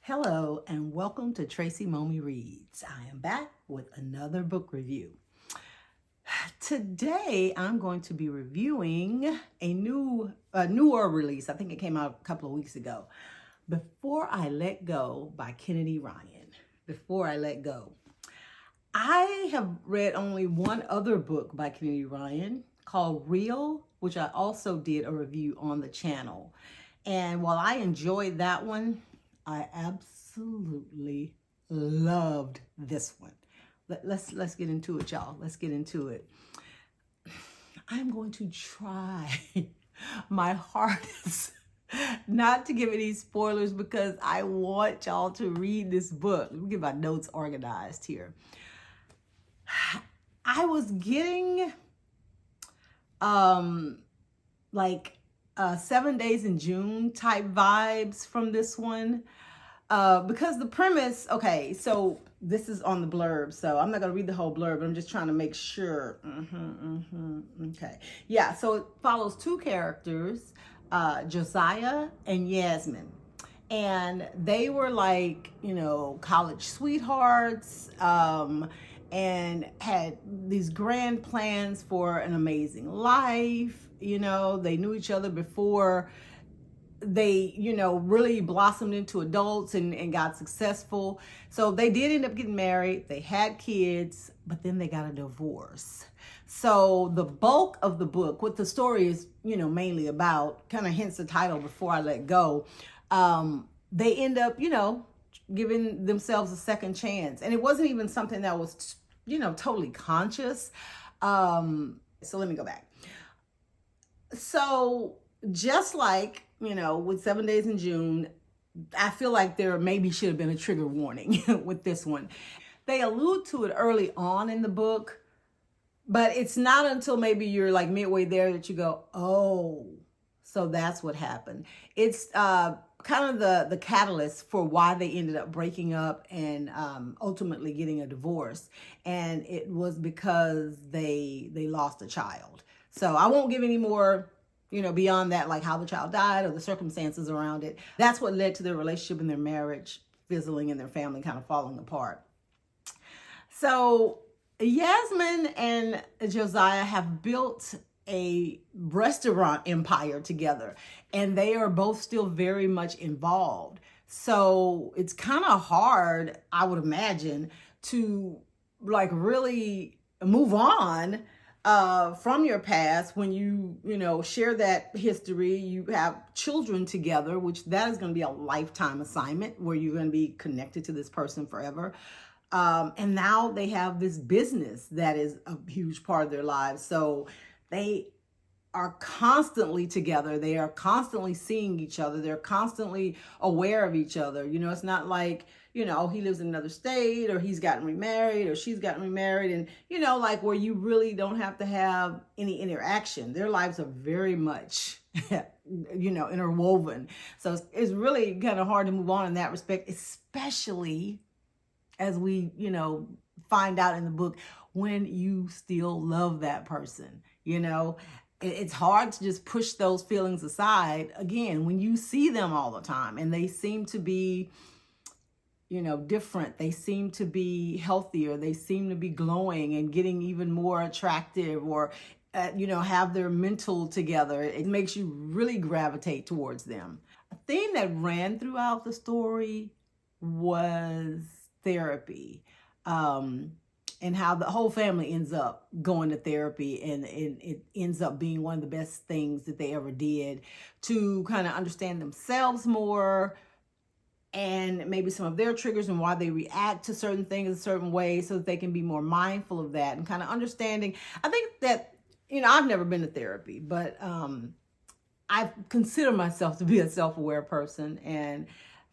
Hello and welcome to Tracy Momey Reads. I am back with another book review. Today I'm going to be reviewing a newer release. I think it came out a couple of weeks ago. Before I Let Go by Kennedy Ryan. Before I Let Go. I have read only one other book by Kennedy Ryan called Real, which I also did a review on the channel. And while I enjoyed that one, I absolutely loved this one. Let's get into it, y'all. Let's get into it. I'm going to try my hardest not to give any spoilers because I want y'all to read this book. Let me get my notes organized here. I was getting 7 Days in June type vibes from this one. Because the premise, okay, so this is on the blurb, so I'm not going to read the whole blurb, but I'm just trying to make sure. Okay. Yeah, so it follows two characters, Josiah and Yasmin. And they were like, college sweethearts, and had these grand plans for an amazing life. They knew each other before they, really blossomed into adults and got successful. So they did end up getting married. They had kids, but then they got a divorce. So the bulk of the book, what the story is, mainly about, kind of hence the title, Before I Let Go, they end up, giving themselves a second chance. And it wasn't even something that was, totally conscious. So let me go back. So just like, with 7 Days in June, I feel like there maybe should have been a trigger warning with this one. They allude to it early on in the book, but it's not until maybe you're like midway there that you go, oh, so that's what happened. It's kind of the catalyst for why they ended up breaking up and ultimately getting a divorce. And it was because they lost a child. So I won't give any more beyond that, like how the child died or the circumstances around it. That's what led to their relationship and their marriage fizzling and their family kind of falling apart. So Yasmin and Josiah have built a restaurant empire together, and they are both still very much involved. So it's kind of hard, I would imagine, to like really move on from your past when you share that history. You have children together, which that is going to be a lifetime assignment where you're going to be connected to this person forever. And now they have this business that is a huge part of their lives. So they are constantly together. They are constantly seeing each other. They're constantly aware of each other. It's not like, he lives in another state or he's gotten remarried or she's gotten remarried and, like where you really don't have to have any interaction. Their lives are very much, interwoven. So it's really kind of hard to move on in that respect, especially as we, find out in the book when you still love that person, It's hard to just push those feelings aside, again, when you see them all the time and they seem to be, different. They seem to be healthier. They seem to be glowing and getting even more attractive or, have their mental together. It makes you really gravitate towards them. A theme that ran throughout the story was therapy. And how the whole family ends up going to therapy, and it ends up being one of the best things that they ever did to kind of understand themselves more and maybe some of their triggers and why they react to certain things a certain way so that they can be more mindful of that and kind of understanding. I think that, I've never been to therapy, but I consider myself to be a self-aware person, and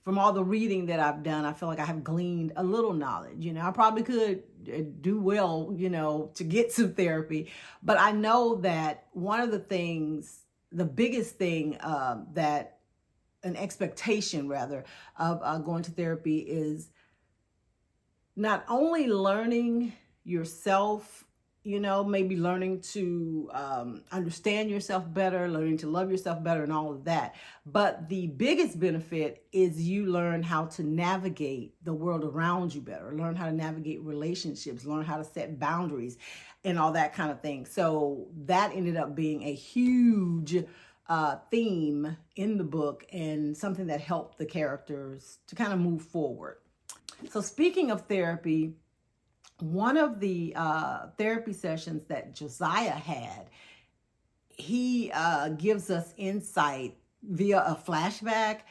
from all the reading that I've done, I feel like I have gleaned a little knowledge. I probably could do well, to get some therapy. But I know that one of the things, the biggest thing that an expectation rather of going to therapy is not only learning yourself maybe learning to understand yourself better, learning to love yourself better, and all of that. But the biggest benefit is you learn how to navigate the world around you better, learn how to navigate relationships, learn how to set boundaries, and all that kind of thing. So that ended up being a huge theme in the book, and something that helped the characters to kind of move forward. So speaking of therapy, one of the therapy sessions that Josiah had, he gives us insight via a flashback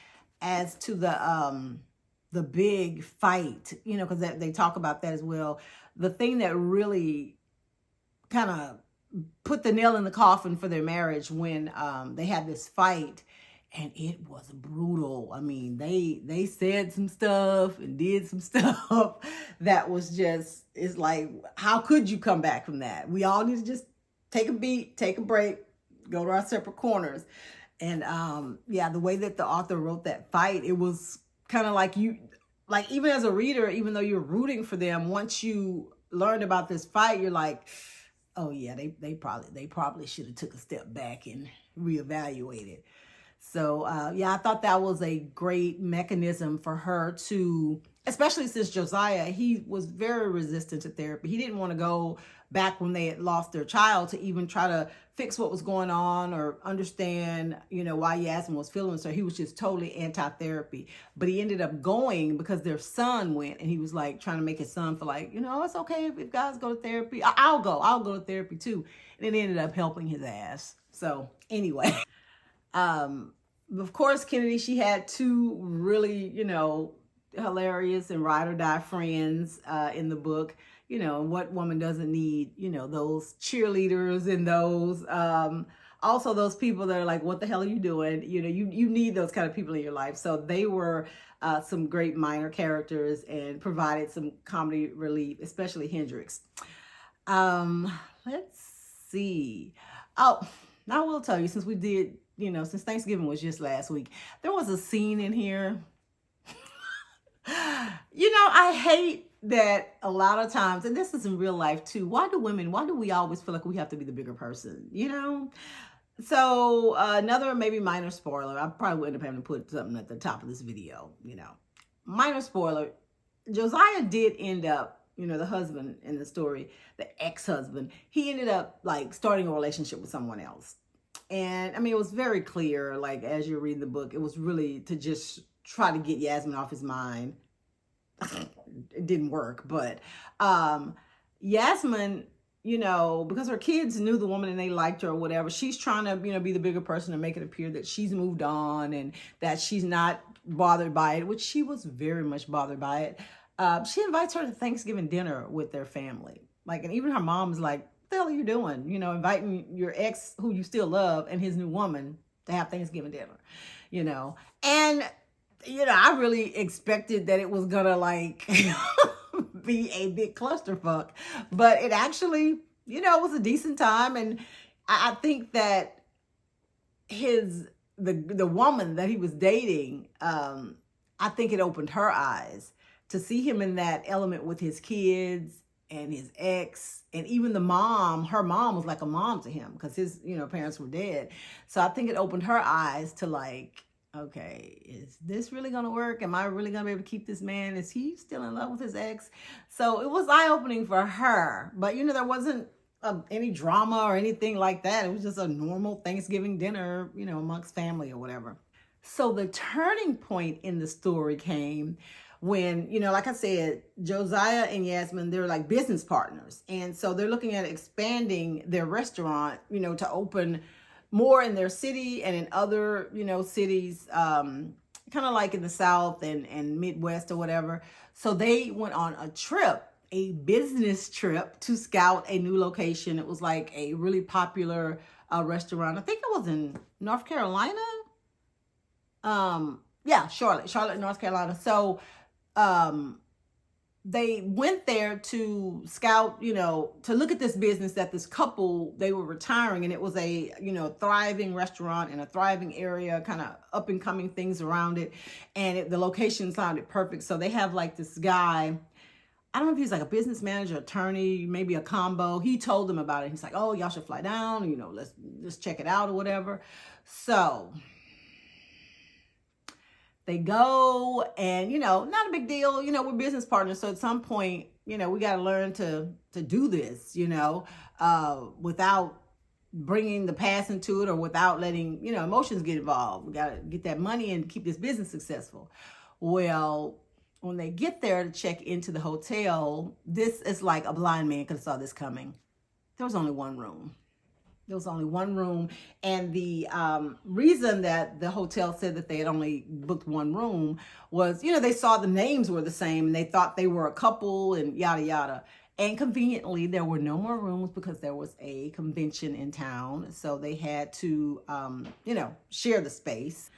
as to the big fight, because they talk about that as well. The thing that really kind of put the nail in the coffin for their marriage, when they had this fight, and it was brutal. I mean, they said some stuff and did some stuff that was just, it's like, how could you come back from that? We all need to just take a beat, take a break, go to our separate corners. And the way that the author wrote that fight, it was kind of like even as a reader, even though you're rooting for them, once you learned about this fight, you're like, oh yeah, they probably should have took a step back and reevaluated. So I thought that was a great mechanism for her to, especially since Josiah, he was very resistant to therapy. He didn't want to go back when they had lost their child to even try to fix what was going on or understand, why Yasmin was feeling so. He was just totally anti-therapy. But he ended up going because their son went, and he was like trying to make his son feel like, it's okay if guys go to therapy. I'll go to therapy too. And it ended up helping his ass. So anyway. Of course, Kennedy, she had two really, hilarious and ride or die friends in the book. What woman doesn't need, those cheerleaders and those, also those people that are like, what the hell are you doing? You need those kind of people in your life. So they were some great minor characters and provided some comedy relief, especially Hendrix. Let's see. Oh, I will tell you, since we did, since Thanksgiving was just last week, there was a scene in here. I hate that a lot of times, and this is in real life too, why do we always feel like we have to be the bigger person, So another maybe minor spoiler, I probably would end up having to put something at the top of this video, minor spoiler, Josiah did end up, the husband in the story, the ex-husband, he ended up like starting a relationship with someone else. And I mean, it was very clear, like as you're reading the book, it was really to just try to get Yasmin off his mind. It didn't work, but Yasmin, because her kids knew the woman and they liked her or whatever, she's trying to, be the bigger person and make it appear that she's moved on and that she's not bothered by it, which she was very much bothered by it. She invites her to Thanksgiving dinner with their family. Like, and even her mom's like, what the hell are you doing? Inviting your ex who you still love and his new woman to have Thanksgiving dinner, and I really expected that it was gonna like be a big clusterfuck, but it actually, was a decent time. And I think that the woman that he was dating, I think it opened her eyes to see him in that element with his kids and his ex, and even the mom. Her mom was like a mom to him because his, parents were dead. So I think it opened her eyes to like, okay, is this really going to work? Am I really going to be able to keep this man? Is he still in love with his ex? So it was eye-opening for her. But, there wasn't any drama or anything like that. It was just a normal Thanksgiving dinner, amongst family or whatever. So the turning point in the story came when, like I said, Josiah and Yasmin, they're like business partners. And so they're looking at expanding their restaurant, to open more in their city and in other, cities, kind of like in the South and Midwest or whatever. So they went on a business trip to scout a new location. It was like a really popular restaurant. I think it was in North Carolina. Charlotte, North Carolina. So they went there to scout, to look at this business that this couple, they were retiring, and it was a, thriving restaurant in a thriving area, kind of up and coming things around it. And the location sounded perfect. So they have like this guy, I don't know if he's like a business manager, attorney, maybe a combo. He told them about it. He's like, oh, y'all should fly down, you know, let's check it out or whatever. So they go, and, you know, not a big deal. You know, we're business partners. So at some point, you know, we got to learn to do this, you know, without bringing the past into it, or without letting, you know, emotions get involved. We got to get that money and keep this business successful. Well, when they get there to check into the hotel, this is like a blind man could have saw this coming. There was only one room. There was only one room. And the reason that the hotel said that they had only booked one room was, you know, they saw the names were the same and they thought they were a couple and yada, yada. And conveniently, there were no more rooms because there was a convention in town. So they had to, you know, share the space.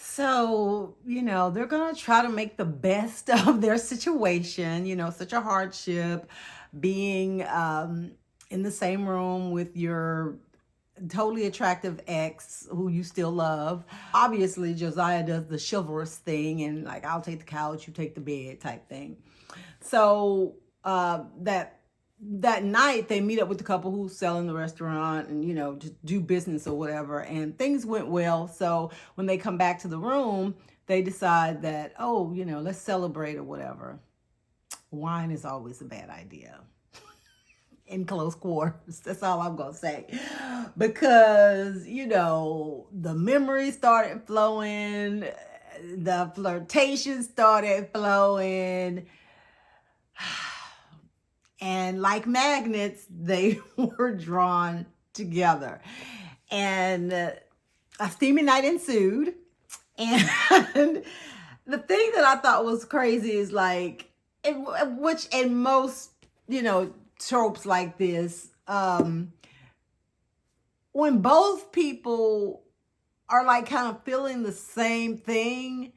So, you know, they're going to try to make the best of their situation, you know, such a hardship, being in the same room with your totally attractive ex who you still love. Obviously, Josiah does the chivalrous thing and like, I'll take the couch, you take the bed type thing. So that night they meet up with the couple who's selling the restaurant and, you know, just do business or whatever. And things went well. So when they come back to the room, they decide that, oh, you know, let's celebrate or whatever. Wine is always a bad idea in close quarters. That's all I'm going to say. Because, you know, the memories started flowing. The flirtation started flowing. And like magnets, they were drawn together. And a steamy night ensued. And the thing that I thought was crazy is like, which in most, you know, tropes like this, when both people are like kind of feeling the same thing,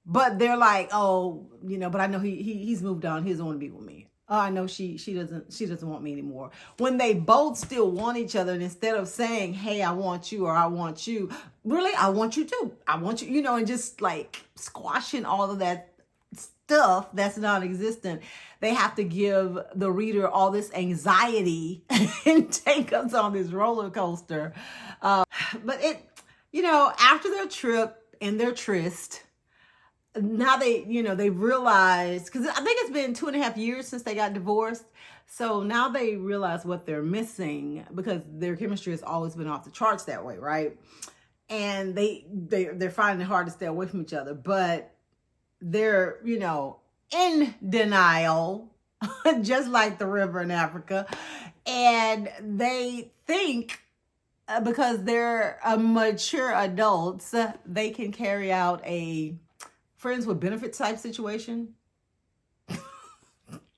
but they're like, oh, you know, but I know he's moved on. He doesn't want to be with me. Oh, I know she doesn't want me anymore. When they both still want each other, and instead of saying, hey, I want you, or I want you, really, I want you too. I want you, you know, and just like squashing all of that stuff that's non-existent, they have to give the reader all this anxiety and take us on this roller coaster. But it, you know, after their trip and their tryst, now they, you know, they realize, because I think it's been 2.5 years since they got divorced. So now they realize what they're missing, because their chemistry has always been off the charts that way, right? And they're finding it hard to stay away from each other, but they're, you know, in denial, just like the river in Africa. And they think, because they're mature adults, they can carry out a friends with benefits type situation.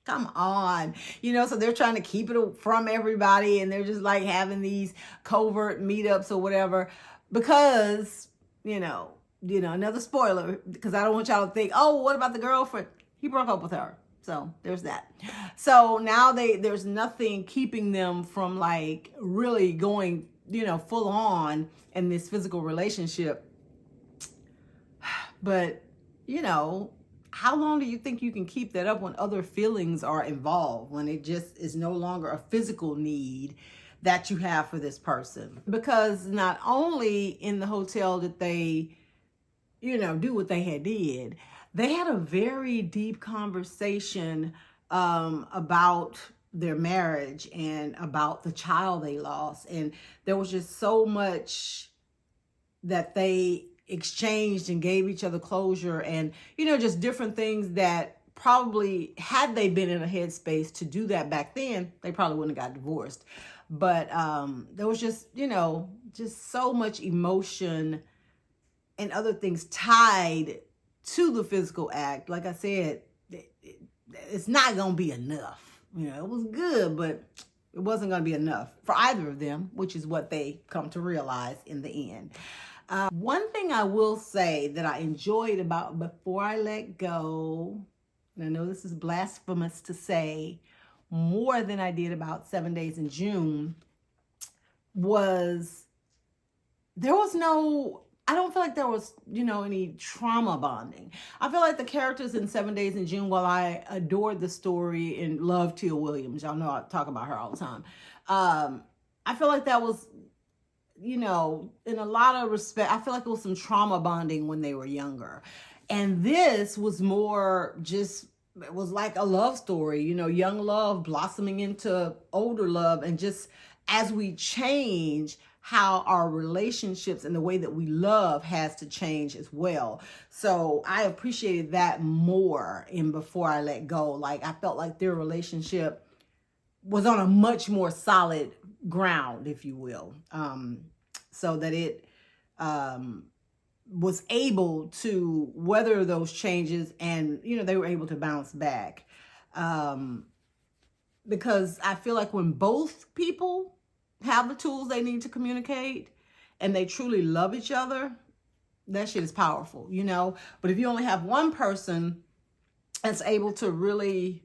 Come on, you know, so they're trying to keep it from everybody, and they're just like having these covert meetups or whatever, because, you know, another spoiler, because I don't want y'all to think, oh, what about the girlfriend? He broke up with her. So there's that. So now there's nothing keeping them from like really going, you know, full on in this physical relationship. But, you know, how long do you think you can keep that up when other feelings are involved, when it just is no longer a physical need that you have for this person? Because not only in the hotel did they, you know, do what they had did, they had a very deep conversation about their marriage and about the child they lost. And there was just so much that they exchanged and gave each other closure, and, you know, just different things that probably, had they been in a headspace to do that back then, they probably wouldn't have got divorced. But there was just, you know, just so much emotion and other things tied to the physical act. Like I said, it's not going to be enough. You know, it was good, but it wasn't going to be enough for either of them, which is what they come to realize in the end. One thing I will say that I enjoyed about Before I Let Go, and I know this is blasphemous to say, more than I did about 7 Days in June, was there was no I don't feel like there was, any trauma bonding. I feel like the characters in 7 Days in June, while I adored the story and loved Tia Williams, y'all know I talk about her all the time. I feel like that was, in a lot of respect, I feel like it was some trauma bonding when they were younger. And this was more just, it was like a love story, young love blossoming into older love. And just as we change, how our relationships and the way that we love has to change as well. So I appreciated that more in Before I Let Go. Like, I felt like their relationship was on a much more solid ground, if you will, so that it was able to weather those changes, and they were able to bounce back, because I feel like when both people have the tools they need to communicate and they truly love each other, that shit is powerful, But if you only have one person that's able to really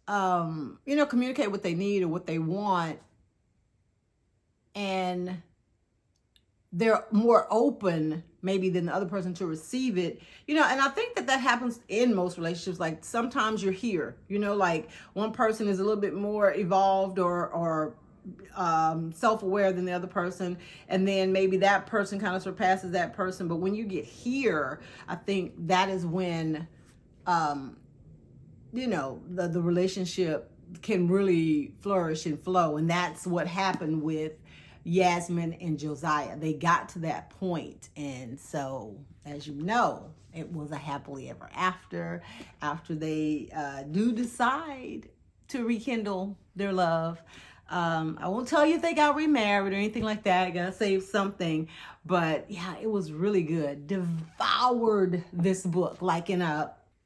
communicate what they need or what they want, and they're more open maybe than the other person to receive it, and I think that happens in most relationships. Like, sometimes you're here, like one person is a little bit more evolved or self-aware than the other person, and then maybe that person kind of surpasses that person. But when you get here, I think that is when the relationship can really flourish and flow. And that's what happened with Yasmin and Josiah. They got to that point, and so, as you know, it was a happily ever after they do decide to rekindle their love. I won't tell you if they got remarried or anything like that. I gotta save something. But yeah, it was really good. Devoured this book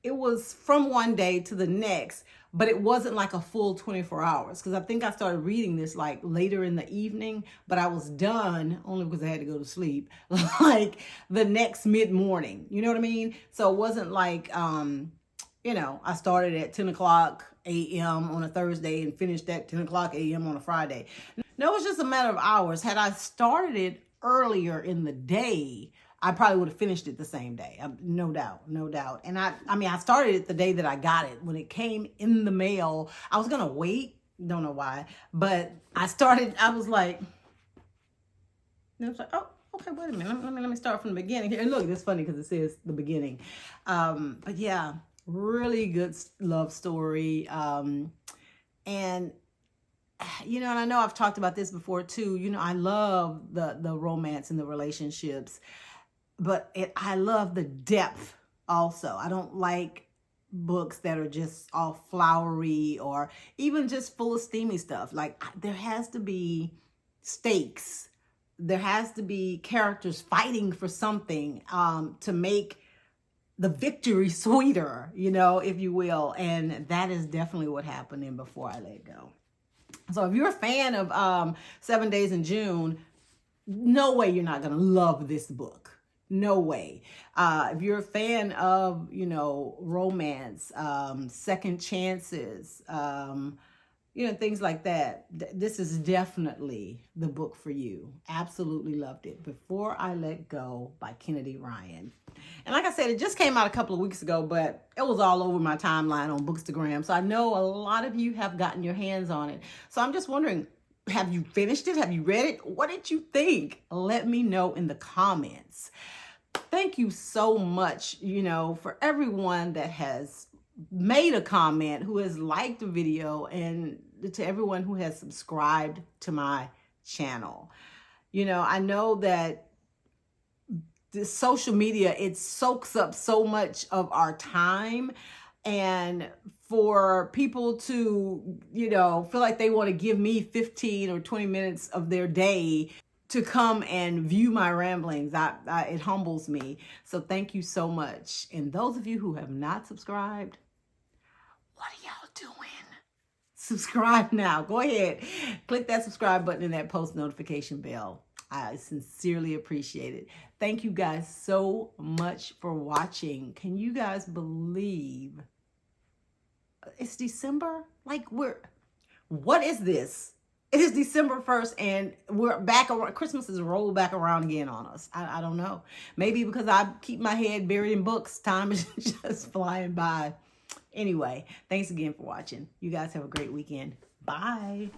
it was from one day to the next, but it wasn't like a full 24 hours. Because I think I started reading this like later in the evening, but I was done only because I had to go to sleep like the next mid-morning. You know what I mean? So it wasn't like, I started at 10 o'clock a.m. on a Thursday and finished at 10 o'clock a.m. on a Friday. No, it was just a matter of hours. Had I started it earlier in the day, I probably would have finished it the same day. No doubt. And I started it the day that I got it. When it came in the mail, I was going to wait. Don't know why. But I was like, oh, okay, wait a minute. Let me start from the beginning here. And look, it's funny because it says the beginning. But yeah, really good love story. And, and I know I've talked about this before too. I love the romance and the relationships, but I love the depth also. I don't like books that are just all flowery or even just full of steamy stuff. Like, there has to be stakes. There has to be characters fighting for something to make the victory sweeter, if you will. And that is definitely what happened in Before I Let Go. So if you're a fan of 7 Days in June, no way you're not going to love this book. No way. If you're a fan of, romance, second chances, things like that, this is definitely the book for you. Absolutely loved it. Before I Let Go by Kennedy Ryan. And like I said, it just came out a couple of weeks ago, but it was all over my timeline on Bookstagram. So I know a lot of you have gotten your hands on it. So I'm just wondering, have you finished it? Have you read it? What did you think? Let me know in the comments. Thank you so much, for everyone that has made a comment, who has liked the video, and to everyone who has subscribed to my channel. I know that the social media, it soaks up so much of our time, and for people to, feel like they want to give me 15 or 20 minutes of their day to come and view my ramblings, it humbles me. So thank you so much. And those of you who have not subscribed, what are y'all doing? Subscribe now. Go ahead. Click that subscribe button and that post notification bell. I sincerely appreciate it. Thank you guys so much for watching. Can you guys believe it's December? Like, what is this? It is December 1st and we're back around. Christmas is rolled back around again on us. I don't know. Maybe because I keep my head buried in books. Time is just flying by. Anyway, thanks again for watching. You guys have a great weekend. Bye.